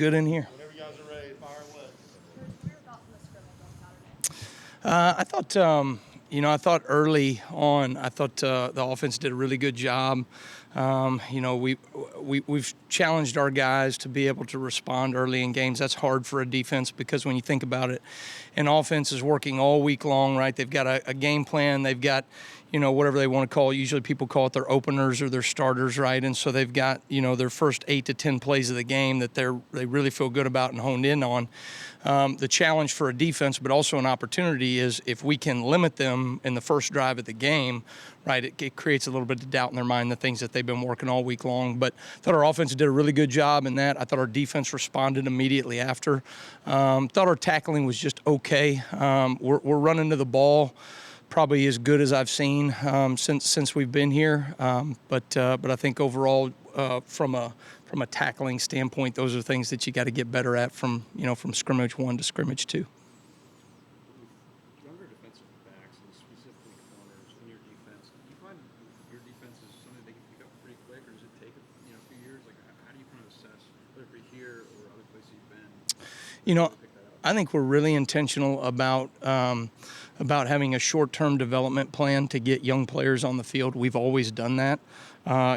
Good in here. Whenever you guys are ready, fire away. Your thoughts on the scrimmage on Saturday? I thought early on, the offense did a really good job. We've challenged our guys to be able to respond early in games. That's hard for a defense because when you think about it, an offense is working all week long, right? They've got a game plan. They've got, whatever they want to call it. Usually people call it their openers or their starters, right? And so they've got, their first 8 to 10 plays of the game that they really feel good about and honed in on. The challenge for a defense, but also an opportunity, is if we can limit them in the first drive of the game, right, it creates a little bit of doubt in their mind, the things that they've been working all week long. But I thought our offense did a really good job in that. I thought our defense responded immediately after. Thought our tackling was just okay. We're running to the ball probably as good as I've seen since we've been here. But I think overall, from a tackling standpoint, those are things that you got to get better at from scrimmage 1 to scrimmage 2. Younger defensive backs and specifically corners in your defense, do you find your defense is something they can pick up pretty quick, or does it take a few years? Like, how do you kind of assess whether it be here or other places you've been? I think we're really intentional about having a short-term development plan to get young players on the field. We've always done that.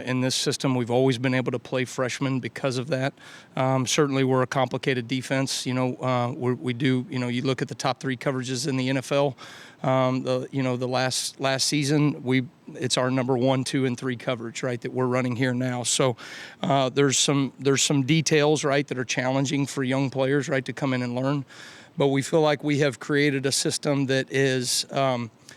In this system, we've always been able to play freshmen because of that. Certainly, we're a complicated defense. We do. You look at the top 3 coverages in the NFL. The last season, it's our number 1, 2, and 3 coverage, right, that we're running here now. So there's some details, right, that are challenging for young players, right, to come in and learn. But we feel like we have created a system that is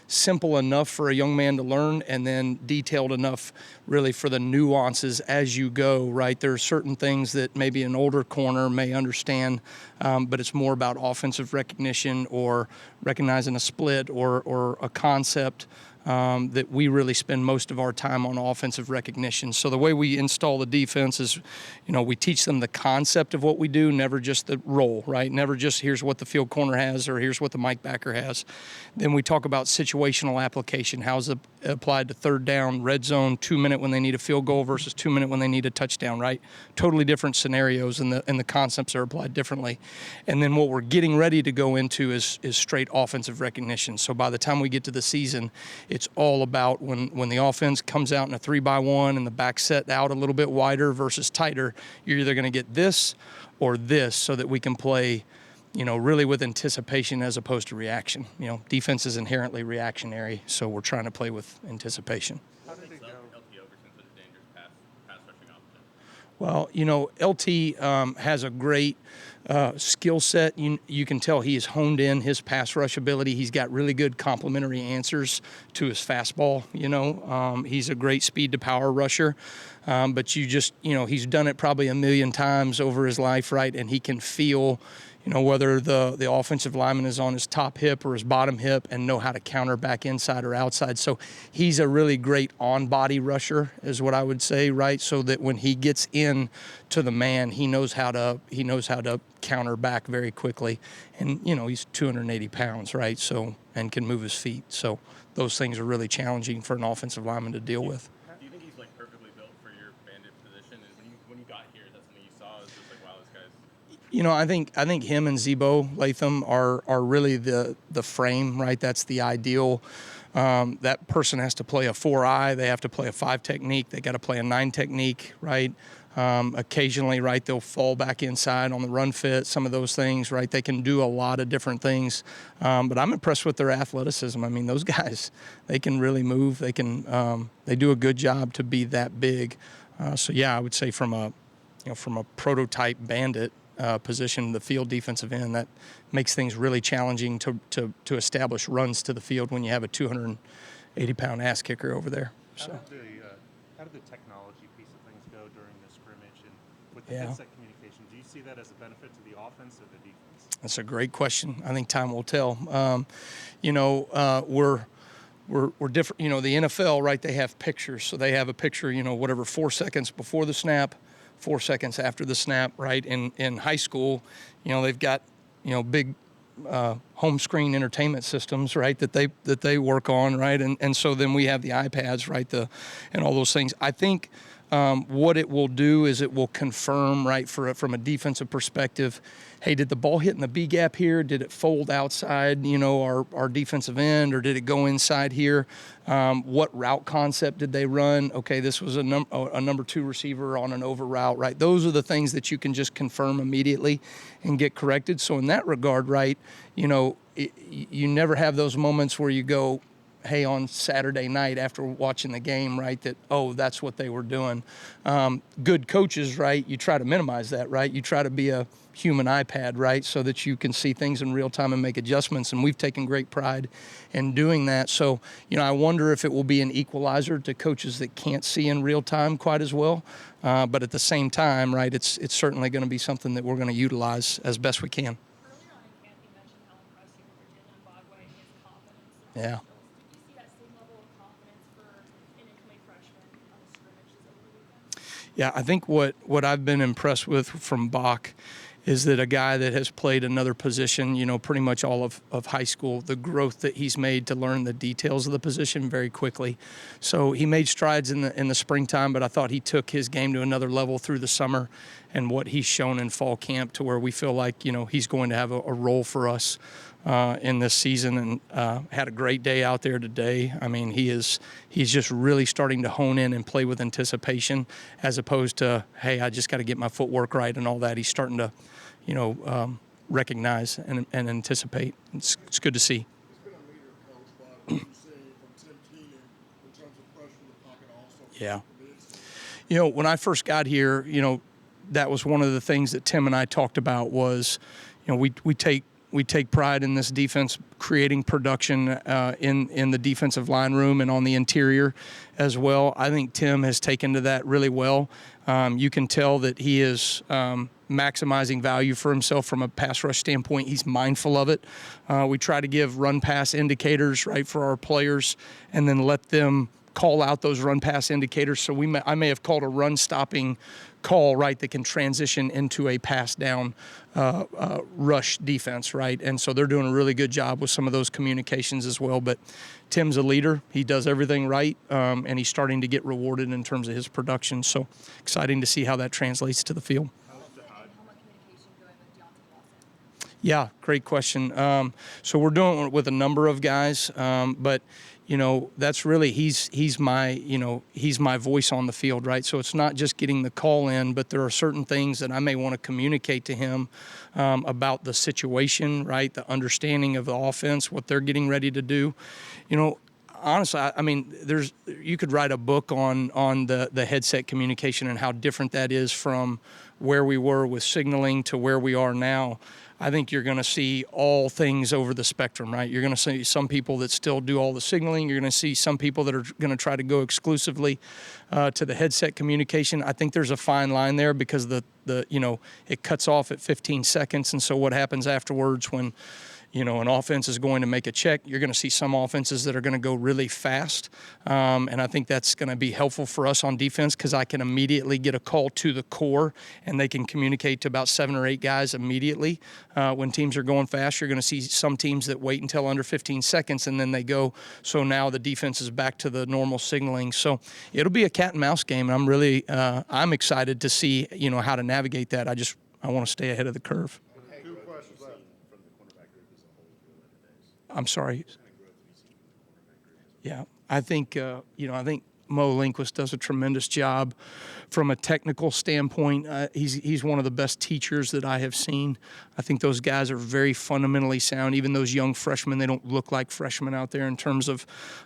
simple enough for a young man to learn, and then detailed enough really for the nuances as you go, right? There are certain things that maybe an older corner may understand, but it's more about offensive recognition or recognizing a split or a concept that we really spend most of our time on offensive recognition. So the way we install the defense is, we teach them the concept of what we do, never just the role, right? Never just here's what the field corner has or here's what the Mike backer has. Then we talk about situational application. How's it applied to third down, red zone, 2-minute when they need a field goal versus 2-minute when they need a touchdown, right? Totally different scenarios, and the concepts are applied differently. And then what we're getting ready to go into is straight offensive recognition. So by the time we get to the season, it's all about when the offense comes out in a 3-by-1 and the back set out a little bit wider versus tighter, you're either going to get this or this, so that we can play, really with anticipation as opposed to reaction. Defense is inherently reactionary, so we're trying to play with anticipation. How did it go? LT Overton such a dangerous pass rushing option? Well, LT has a great skill set. You can tell he has honed in his pass rush ability. He's got really good complementary answers to his fastball. He's a great speed to power rusher. But he's done it probably 1,000,000 times over his life, right? And he can feel, whether the offensive lineman is on his top hip or his bottom hip, and know how to counter back inside or outside. So he's a really great on-body rusher, is what I would say, right? So that when he gets in to the man, he knows how to counter back very quickly. And he's 280 pounds, right? So, and can move his feet. So those things are really challenging for an offensive lineman to deal with. Do you think he's perfectly built for your bandit position? And when you got here, that's something you saw? It's just wow, this guy's. I think him and Zebo Latham are really the frame, right? That's the ideal. That person has to play a 4-eye. They have to play a 5 technique. They got to play a 9 technique, right? Occasionally, right, they'll fall back inside on the run fit, some of those things, right? They can do a lot of different things. But I'm impressed with their athleticism. I mean, those guys, they can really move. They do a good job to be that big. So yeah, I would say from a prototype bandit position, the field defensive end, that makes things really challenging to establish runs to the field when you have a 280-pound ass kicker over there. So. How did the technology piece of things go during the scrimmage, and with the Yeah. headset communication? Do you see that as a benefit to the offense or the defense? That's a great question. I think time will tell. We're different. The NFL, right? They have pictures, so they have a picture. 4 seconds before the snap, 4 seconds after the snap, right? In high school, they've got big home screen entertainment systems, right, that they work on, right? And so then we have the iPads, right, and all those things. I think What it will do is it will confirm, right, from a defensive perspective, hey, did the ball hit in the B gap here? Did it fold outside, our defensive end, or did it go inside here? What route concept did they run? Okay, this was a number 2 receiver on an over route, right? Those are the things that you can just confirm immediately and get corrected. So in that regard, right, you never have those moments where you go, hey, on Saturday night after watching the game, right, that, oh, that's what they were doing. Good coaches, right, you try to minimize that, right? You try to be a human iPad, right, so that you can see things in real time and make adjustments, and we've taken great pride in doing that. So, I wonder if it will be an equalizer to coaches that can't see in real time quite as well. But at the same time, right, it's certainly going to be something that we're going to utilize as best we can. Earlier on in camp, you mentioned how impressed you were with Jalen Bogway and his confidence. Yeah. Did you see that same level of confidence for an incoming freshman on the scrimmages over the weekend? Yeah, I think what I've been impressed with from Bach is that a guy that has played another position, pretty much all of high school, the growth that he's made to learn the details of the position very quickly. So he made strides in the springtime, but I thought he took his game to another level through the summer, and what he's shown in fall camp to where we feel like, he's going to have a role for us in this season, and had a great day out there today. I mean, he's just really starting to hone in and play with anticipation, as opposed to, hey, I just got to get my footwork right and all that. He's starting to, recognize and anticipate. It's good to see. He's been a leader, Coach, but what you're saying from Tim Keenan in terms of pressure in the pocket also. Yeah. When I first got here, that was one of the things that Tim and I talked about was, we take pride in this defense creating production in the defensive line room and on the interior as well. I think Tim has taken to that really well. You can tell that he is maximizing value for himself from a pass rush standpoint. He's mindful of it. We try to give run-pass indicators, right, for our players, and then let them call out those run-pass indicators. So I may have called a run-stopping call, right, that can transition into a pass-down rush defense, right? And so they're doing a really good job with some of those communications as well. But Tim's a leader. He does everything right, and he's starting to get rewarded in terms of his production. So exciting to see how that translates to the field. Yeah, great question. So we're doing it with a number of guys, but that's really he's my voice on the field, right? So it's not just getting the call in, but there are certain things that I may want to communicate to him about the situation, right? The understanding of the offense, what they're getting ready to do. Honestly, I mean, you could write a book on the headset communication and how different that is from where we were with signaling to where we are now. I think you're going to see all things over the spectrum, right? You're going to see some people that still do all the signaling. You're going to see some people that are going to try to go exclusively to the headset communication. I think there's a fine line there because it cuts off at 15 seconds. And so what happens afterwards when an offense is going to make a check, you're going to see some offenses that are going to go really fast. And I think that's going to be helpful for us on defense because I can immediately get a call to the core and they can communicate to about 7 or 8 guys immediately. When teams are going fast, you're going to see some teams that wait until under 15 seconds and then they go. So now the defense is back to the normal signaling. So it'll be a cat and mouse game. And I'm excited to see, how to navigate that. I want to stay ahead of the curve. I'm sorry. Yeah, I think Mo Linquist does a tremendous job from a technical standpoint. He's one of the best teachers that I have seen. I think those guys are very fundamentally sound. Even those young freshmen, they don't look like freshmen out there in terms of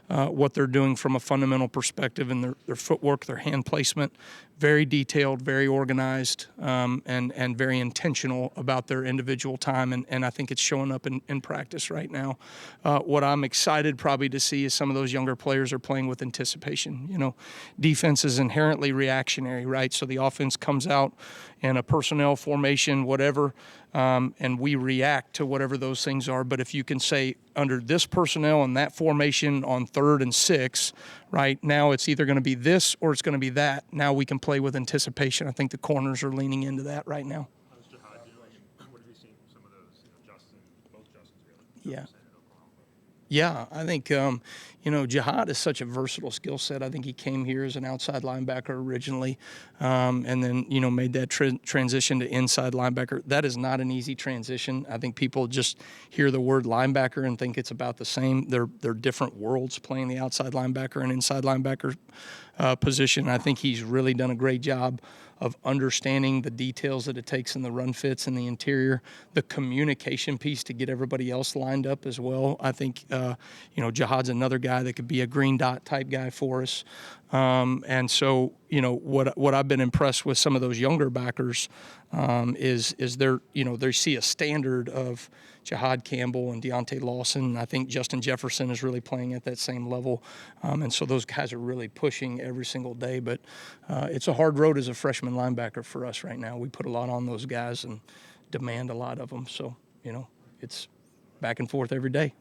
what they're doing from a fundamental perspective and their footwork, their hand placement. Very detailed, very organized, and very intentional about their individual time. And I think it's showing up in practice right now. What I'm excited probably to see is some of those younger players are playing with anticipation. Defense is inherently reactionary, right? So the offense comes out in a personnel formation, whatever, and we react to whatever those things are. But if you can say under this personnel and that formation on 3rd and 6, right, now it's either going to be this or it's going to be that. Now we can play with anticipation. I think the corners are leaning into that right now. How's Jihad doing? What have you seen from some of those, both Justins really? Yeah. Yeah, I think, Jihad is such a versatile skill set. I think he came here as an outside linebacker originally, and then made that transition to inside linebacker. That is not an easy transition. I think people just hear the word linebacker and think it's about the same. They're different worlds, playing the outside linebacker and inside linebacker position. I think he's really done a great job of understanding the details that it takes in the run fits in the interior, the communication piece to get everybody else lined up as well. I think, Jihad's another guy that could be a green dot type guy for us. And so, what I've been impressed with some of those younger backers is they see a standard of Jihad Campbell and Deontay Lawson. I think Justin Jefferson is really playing at that same level. And so those guys are really pushing every single day. But it's a hard road as a freshman linebacker for us right now. We put a lot on those guys and demand a lot of them. So, it's back and forth every day.